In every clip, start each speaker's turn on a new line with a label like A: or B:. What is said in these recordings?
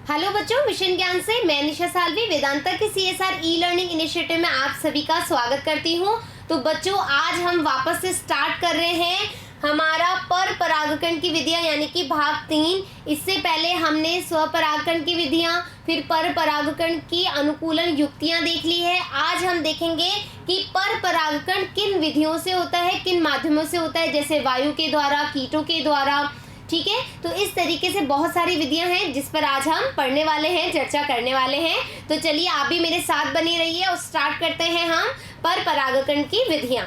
A: Hello बच्चों, mission ज्ञान से मैं निशा सालवी वेदांता के सीएसआर ई लर्निंग इनिशिएटिव में आप सभी का स्वागत करती हूँ। तो बच्चों, आज हम वापस से स्टार्ट कर रहे हैं हमारा पर परागकण की विधियां यानी कि भाग 3। इससे पहले हमने स्वपरागकण की विधियां, फिर पर परागकण की अनुकूलन युक्तियां देख ली है। आज हम देखेंगे कि पर परागकण किन विधियों से होता है, किन माध्यमों से होता है, जैसे वायु के द्वारा, कीटों के द्वारा। ठीक है, तो इस तरीके से बहुत सारी विधियां हैं जिस पर आज हम पढ़ने वाले हैं, चर्चा करने वाले हैं। तो चलिए आप भी मेरे साथ बने रहिए और स्टार्ट करते हैं हम पर परागकण की विधियां।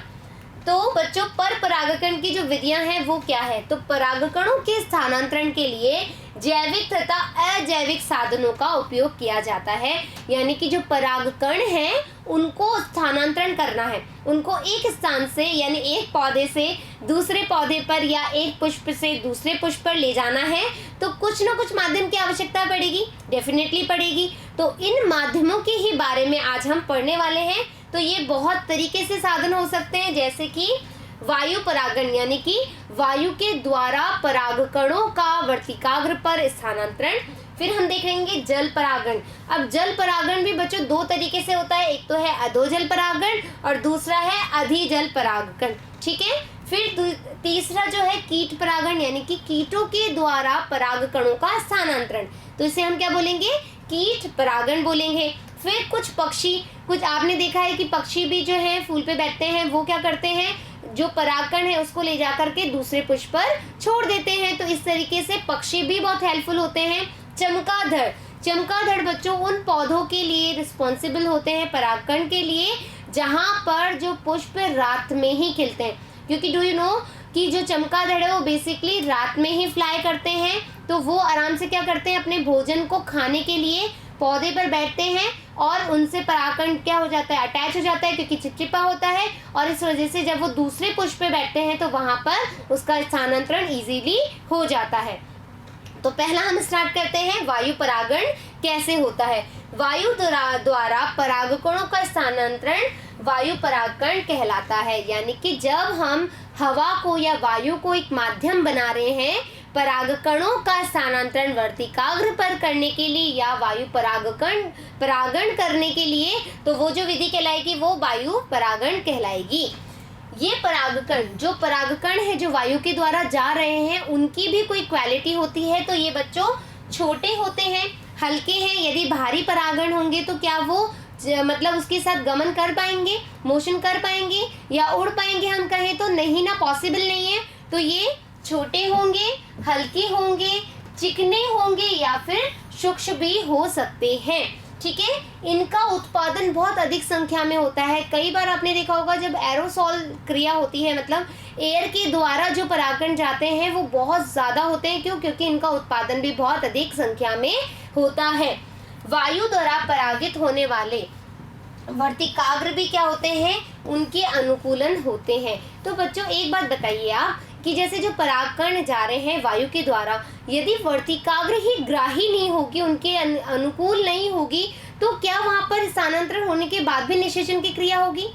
A: तो बच्चों, पर परागकण की जो विधियां हैं वो क्या है? तो परागकणों के स्थानांतरण के लिए जैविक तथा अजैविक साधनों का उपयोग किया जाता है। यानी कि जो परागकण हैं उनको स्थानांतरण करना है, उनको एक स्थान से यानी एक पौधे से दूसरे पौधे पर या एक पुष्प से दूसरे पुष्प पर ले जाना है, तो कुछ न कुछ माध्यम की आवश्यकता पड़ेगी, डेफिनेटली पड़ेगी। तो इन माध्यमों के ही बारे में आज हम पढ़ने वाले हैं। तो ये बहुत तरीके से साधन हो सकते हैं, जैसे कि वायु परागण यानी कि वायु के द्वारा परागकणों का वर्तिकाग्र पर स्थानांतरण। फिर हम देखेंगे जल परागण। अब जल परागण भी बच्चों दो तरीके से होता है, एक तो है अधोजल परागण और दूसरा है अधिजल परागकण। ठीक है, फिर तीसरा जो है कीट परागण यानी कि कीटों के द्वारा परागकणों का स्थानांतरण। तो इसे हम क्या बोलेंगे? कीट परागण बोलेंगे। फिर कुछ पक्षी, कुछ आपने देखा है कि पक्षी भी जो है फूल पे बैठते हैं, वो क्या करते हैं, जो परागकण है उसको ले जा करके दूसरे पुष्प पर छोड़ देते हैं। तो इस तरीके से पक्षी भी बहुत हेल्पफुल होते हैं। चमगादड़, चमगादड़ बच्चों उन पौधों के लिए रिस्पॉन्सिबल होते हैं परागकण के लिए जहां पर जो पुष्प रात में ही खिलते हैं, क्योंकि डू यू नो कि जो चमगादड़ है वो बेसिकली रात में ही फ्लाई करते हैं। तो वो आराम से क्या करते हैं, अपने भोजन को खाने के लिए पौधे पर बैठते हैं और उनसे परागकण क्या हो जाता है, अटैच हो जाता है, क्योंकि चिपचिपा होता है। और इस वजह से जब वो दूसरे पुष्प पे बैठते हैं तो वहां पर उसका स्थानांतरण इजीली हो जाता है। तो पहला हम स्टार्ट करते हैं, वायु परागण कैसे होता है। वायु द्वारा परागकणों का स्थानांतरण वायु परागकण कहलाता है। यानी कि जब हम हवा को या वायु को एक माध्यम बना रहे हैं परागकणों का स्थानांतरण वर्तिकाग्र पर करने के लिए या वायु परागण करने के लिए, तो वो जो विधि कहलाएगी वो वायु परागण कहलाएगी। ये परागकण, जो परागकण है जो वायु के द्वारा जा रहे हैं, उनकी भी कोई क्वालिटी होती है। तो ये बच्चों छोटे होते हैं, हल्के हैं। यदि भारी परागण होंगे तो क्या वो मतलब उसके साथ गमन कर पाएंगे, मोशन कर पाएंगे या उड़ पाएंगे? हम कहें तो नहीं ना, पॉसिबल नहीं है। तो ये छोटे होंगे, हल्के होंगे, चिकने होंगे या फिर सूक्ष्म भी हो सकते हैं। ठीक है, इनका उत्पादन बहुत अधिक संख्या में होता है। कई बार आपने देखा होगा जब एरोसॉल क्रिया होती है, मतलब एयर के द्वारा जो परागकण जाते हैं वो बहुत ज्यादा होते हैं। क्यों? क्योंकि इनका उत्पादन भी बहुत अधिक संख्या में होता है। वायु द्वारा परागित होने वाले वर्तिकाग्र भी क्या होते हैं, उनके अनुकूलन होते हैं। तो बच्चों एक बात बताइए आप कि जैसे जो परागकण जा रहे हैं वायु के द्वारा, यदि वर्तिकाग्र ही ग्राही नहीं होगी, उनके अनुकूल नहीं होगी, तो क्या वहां पर स्थानांतरण होने के बाद भी निषेचन की क्रिया होगी?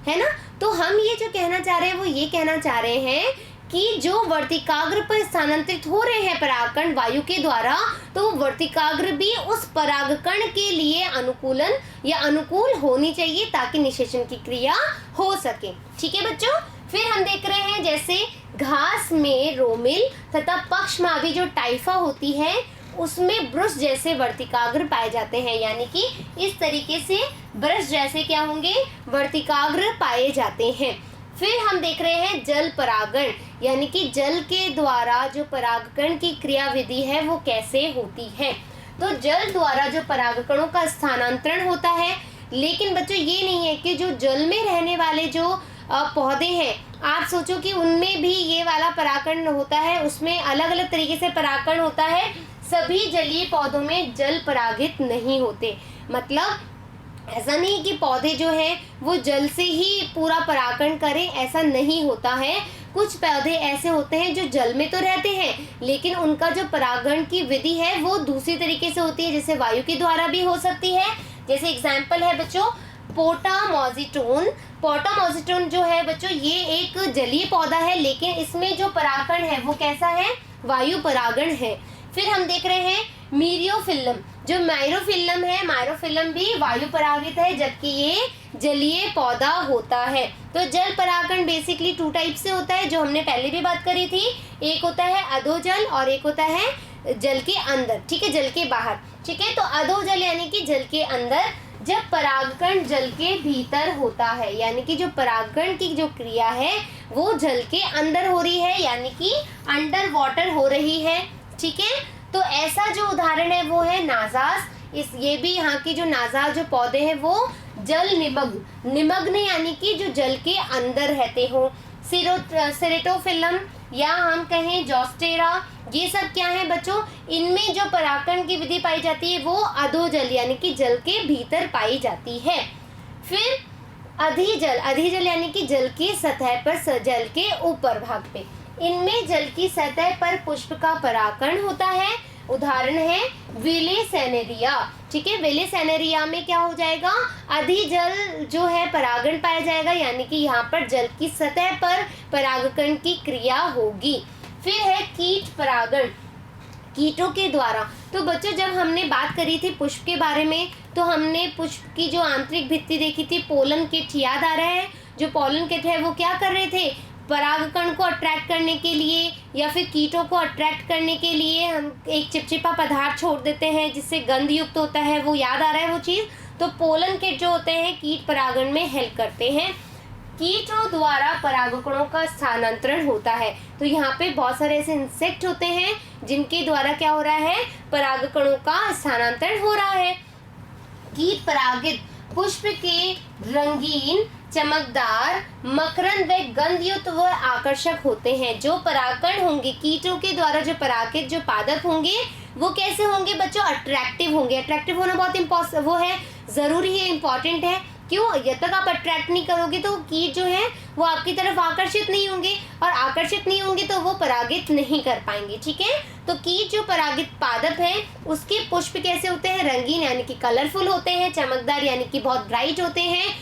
A: है ना? तो हम ये जो कहना चाह रहे हैं वो ये कहना चाह रहे हैं कि जो वर्तिकाग्र पर स्थानांतरित हो रहे हैं परागकण वायु के द्वारा, तो वर्तिकाग्र भी उस परागकण के लिए अनुकूलन या अनुकूल होनी चाहिए ताकि निषेचन की क्रिया हो सके। ठीक है बच्चों, फिर हम देख रहे हैं जैसे घास में रोमिल तथा पक्षमावी जो टाइफा होती है उसमें ब्रश जैसे वर्तिकाग्र पाए जाते हैं। यानी कि इस तरीके से ब्रश जैसे क्या होंगे, वर्तिकाग्र पाए जाते हैं। फिर हम देख रहे हैं जल परागण, यानी कि जल के द्वारा जो परागकण की क्रियाविधि है वो कैसे होती है। तो जल द्वारा जो परागकणों का स्थानांतरण होता है, लेकिन बच्चों ये नहीं है कि जो जल में रहने वाले जो पौधे हैं, आप सोचो कि उनमें भी ये वाला परागकण होता है, उसमें अलग अलग तरीके से परागकण होता है। सभी जलीय पौधों में जल परागित नहीं होते। मतलब ऐसा नहीं कि पौधे जो हैं वो जल से ही पूरा परागण करें, ऐसा नहीं होता है। कुछ पौधे ऐसे होते हैं जो जल में तो रहते हैं लेकिन उनका जो परागण की विधि है वो दूसरी तरीके से होती है, जैसे वायु के द्वारा भी हो सकती है। जैसे एग्जाम्पल है बच्चों पोटामॉजिटोन। पोटामॉजिटोन जो है बच्चों ये एक जलीय पौधा है, लेकिन इसमें जो परागण है वो कैसा है, वायु परागण है। फिर हम देख रहे हैं मीरियोफिल्लम। जो माइरोफिल्लम है, माइरोफिल्लम भी वायु परागित है, जबकि ये जलीय पौधा होता है। तो जल परागण बेसिकली 2 टाइप से होता है, जो हमने पहले भी बात करी थी। एक होता है अधोजल और एक होता है जल के अंदर, ठीक है, जल के बाहर, ठीक है। तो अधोजल यानी कि जल के अंदर, जब परागकण जल के भीतर होता है, यानी कि जो परागकण की जो क्रिया है वो जल के अंदर हो रही है, यानी कि अंडर वाटर हो रही है, ठीक है। तो ऐसा जो उदाहरण है वो है नाजास। ये भी यहाँ की जो नाजास जो पौधे हैं वो जल निमग्न यानी कि जो जल के अंदर रहते हो। सेरेटोफिल्लम या हम कहें जोस्टेरा, ये सब क्या है बच्चों, इनमें जो परागकण की विधि पाई जाती है वो अधोजल यानी कि जल के भीतर पाई जाती है। फिर अधिजल यानी कि जल की सतह पर, जल के ऊपर भाग पे, इनमें जल की सतह पर पुष्प का परागकण होता है। उदाहरण है विलेसेनेरिया, ठीक है। विलेसेनेरिया में क्या हो जाएगा, अधिजल जो है परागण पाया जाएगा, यानी कि यहाँ पर जल की सतह पर परागकण की क्रिया होगी। फिर है कीट परागण, कीटों के द्वारा। तो बच्चों जब हमने बात करी थी पुष्प के बारे में, तो हमने पुष्प की जो आंतरिक भित्ति देखी थी, पोलन किट याद आ रहा है। जो पोलन किट है वो क्या कर रहे थे, परागकण को अट्रैक्ट करने के लिए या फिर कीटों को अट्रैक्ट करने के लिए हम एक चिपचिपा पदार्थ छोड़ देते हैं जिससे गंध युक्त होता है, वो याद आ रहा है वो चीज़। तो पोलन किट जो होते हैं कीट परागण में हेल्प करते हैं। कीटों द्वारा परागकणों का स्थानांतरण होता है। तो यहाँ पे बहुत सारे ऐसे इंसेक्ट होते हैं जिनके द्वारा क्या हो रहा है, परागकणों का स्थानांतरण हो रहा है। कीट परागित पुष्प के रंगीन, चमकदार, मकरंद व गंधयुक्त व आकर्षक होते हैं। जो परागकण होंगे कीटों के द्वारा जो परागित जो पादप होंगे वो कैसे होंगे बच्चों, अट्रैक्टिव होंगे। अट्रैक्टिव होना बहुत वो है, जरूरी है, इंपॉर्टेंट है। क्यों, जब तक आप अट्रैक्ट नहीं करोगे तो कीट जो है वो आपकी तरफ आकर्षित नहीं होंगे, और आकर्षित नहीं होंगे तो वो परागित नहीं कर पाएंगे, ठीक है। तो कीट जो परागित पादप है उसके पुष्प कैसे होते हैं, रंगीन यानी कि कलरफुल होते हैं, चमकदार यानी कि बहुत ब्राइट होते हैं,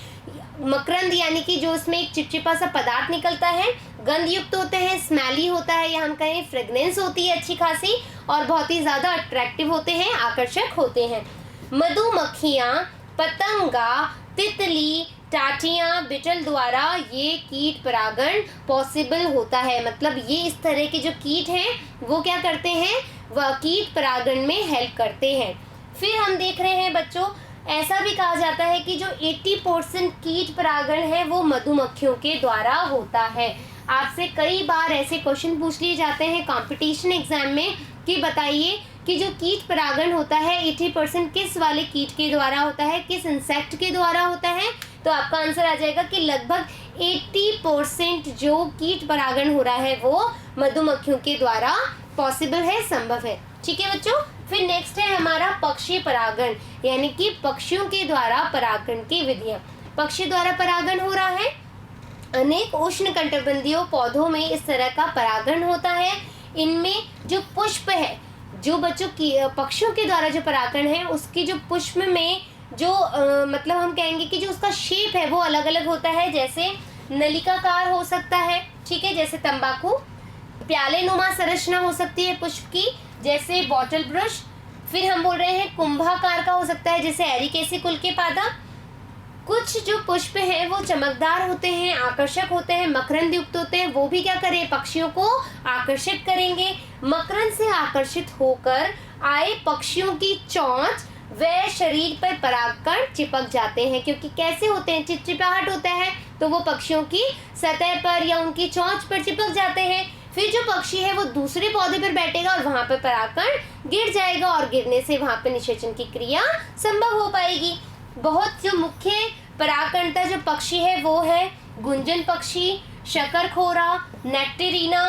A: मकरंद यानी कि जो उसमें एक चिपचिपा सा पदार्थ निकलता है, गंध युक्त होते हैं, स्मेली होता है या हम कहें फ्रेग्रेंस होती है अच्छी खासी, और बहुत ही ज्यादा अट्रैक्टिव होते हैं, आकर्षक होते हैं। मधुमक्खियाँ, पतंगा, तितली, टाटियाँ, बिटल द्वारा ये कीट परागण पॉसिबल होता है। मतलब ये इस तरह के जो कीट हैं वो क्या करते हैं, वह कीट परागण में हेल्प करते हैं। फिर हम देख रहे हैं बच्चों, ऐसा भी कहा जाता है कि जो 80% कीट परागण है वो मधुमक्खियों के द्वारा होता है। आपसे कई बार ऐसे क्वेश्चन पूछ लिए जाते हैं कंपटीशन एग्जाम में कि बताइए कि जो कीट परागण होता है 80% किस वाले कीट के द्वारा होता है, किस इंसेक्ट के द्वारा होता है। तो आपका आंसर आ जाएगा कि लगभग 80% जो कीट परागण हो रहा है वो मधुमक्खियों के द्वारा पॉसिबल है, संभव है, ठीक है बच्चों। फिर नेक्स्ट है हमारा पक्षी परागण, यानी कि पक्षियों के द्वारा परागण की विधियां। पक्षी द्वारा परागण हो रहा है, अनेक उष्णकटिबंधीय पौधों में इस तरह का परागण होता है। इनमें जो पुष्प है, जो बच्चों की पक्षियों के द्वारा जो परागण है उसकी जो पुष्प में जो मतलब हम कहेंगे कि जो उसका शेप है वो अलग अलग होता है। जैसे नलिकाकार हो सकता है, ठीक है, जैसे तंबाकू, प्याले नुमा संरचना हो सकती है पुष्प की, जैसे बॉटल ब्रश। फिर हम बोल रहे हैं कुंभाकार का हो सकता है, जैसे एरिकेसी कुल के पादप। कुछ जो पुष्प हैं वो चमकदार होते हैं, आकर्षक होते हैं, मकरंद युक्त होते हैं, वो भी क्या करें, पक्षियों को आकर्षित करेंगे। मकरंद से आकर्षित होकर आए पक्षियों की चोंच व शरीर पर परागकण चिपक जाते हैं, क्योंकि कैसे होते हैं, चिपचिपाहट होता है तो वो पक्षियों की सतह पर या उनकी चोंच पर चिपक जाते हैं। फिर जो पक्षी है वो दूसरे पौधे पर बैठेगा और वहां पर परागकण गिर जाएगा, और गिरने से वहां पर निषेचन की क्रिया संभव हो पाएगी। बहुत जो मुख्य परागकर्ता जो पक्षी है वो है गुंजन पक्षी, शकरखोरा, नेक्टेरिना,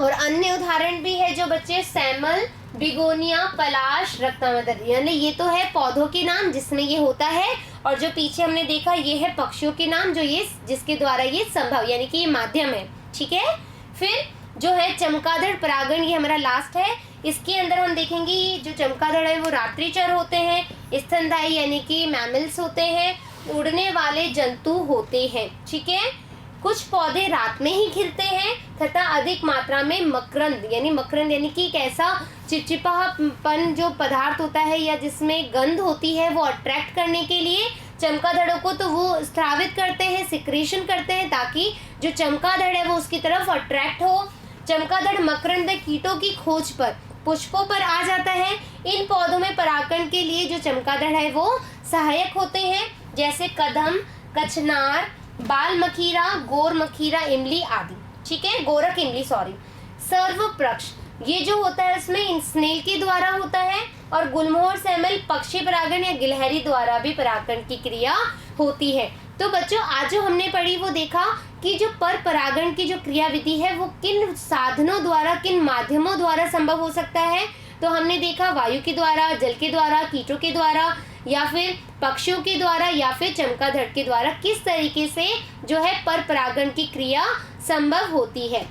A: और अन्य उदाहरण भी है जो बच्चे सैमल, बिगोनिया, पलाश, रक्तामदर। यानी ये तो है पौधों के नाम जिसमें ये होता है, और जो पीछे हमने देखा ये है पक्षियों के नाम जो ये जिसके द्वारा ये संभव यानी कि ये माध्यम है, ठीक है। फिर जो है चमगादड़ परागण, ये हमारा लास्ट है। इसके अंदर हम देखेंगे जो चमगादड़ है वो रात्रिचर होते हैं, स्तनधारी यानी कि मैमल्स होते हैं, उड़ने वाले जंतु होते हैं, ठीक है। कुछ पौधे रात में ही खिलते हैं तथा अधिक मात्रा में मकरंद यानी कि एक ऐसा चिपचिपापन जो पदार्थ होता है या जिसमें गंध होती है वो अट्रैक्ट करने के लिए चमगादड़ों को तो वो स्रावित करते हैं, सिक्रेशन करते हैं ताकि जो चमगादड़ है वो उसकी तरफ अट्रैक्ट हो। चमगादड़ मकरंद कीटों की खोज पर पुष्पों पर आ जाता है। इन पौधों में परागण के लिए जो चमगादड़ है वो सहायक होते हैं, जैसे कदम, कचनार, बाल मखीरा, गोर मखीरा, इमली आदि। ठीक है, गोरख इमली सर्वपक्ष ये जो होता है इसमें स्नेल के द्वारा होता है और गुलमोहर सेमल पक्षी परागण या गिलहरी द्वारा भी परागण की क्रिया होती है। तो बच्चों आज जो हमने पढ़ी वो देखा कि जो पर परागण की जो क्रिया विधि है वो किन साधनों द्वारा, किन माध्यमों द्वारा संभव हो सकता है। तो हमने देखा वायु के द्वारा, जल के द्वारा, कीटों के द्वारा या फिर पक्षियों के द्वारा या फिर चमगादड़ के द्वारा किस तरीके से जो है पर परागण की क्रिया संभव होती है।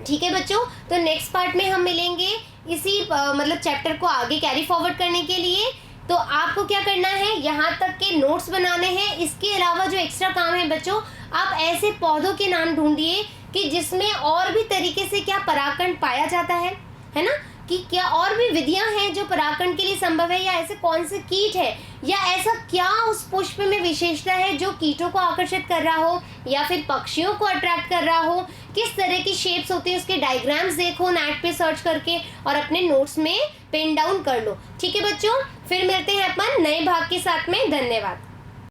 A: ठीक है बच्चों, तो नेक्स्ट पार्ट में हम मिलेंगे इसी मतलब चैप्टर को आगे कैरी फॉरवर्ड करने के लिए। तो आपको क्या करना है, यहाँ तक के नोट्स बनाने हैं। इसके अलावा जो एक्स्ट्रा काम है बच्चों, आप ऐसे पौधों के नाम ढूंढिए कि जिसमें और भी तरीके से क्या परागण पाया जाता है ना, कि क्या और भी विधियां हैं जो परागण के लिए संभव है, या ऐसे कौन से कीट है या ऐसा क्या उस पुष्प में विशेषता है जो कीटों को आकर्षित कर रहा हो या फिर पक्षियों को अट्रैक्ट कर रहा हो। किस तरह की शेप्स होती है उसके डायग्राम्स देखो नेट पे सर्च करके और अपने नोट्स में पेन डाउन कर लो। ठीक है बच्चों, फिर मिलते हैं अपन नए भाग के साथ में। धन्यवाद।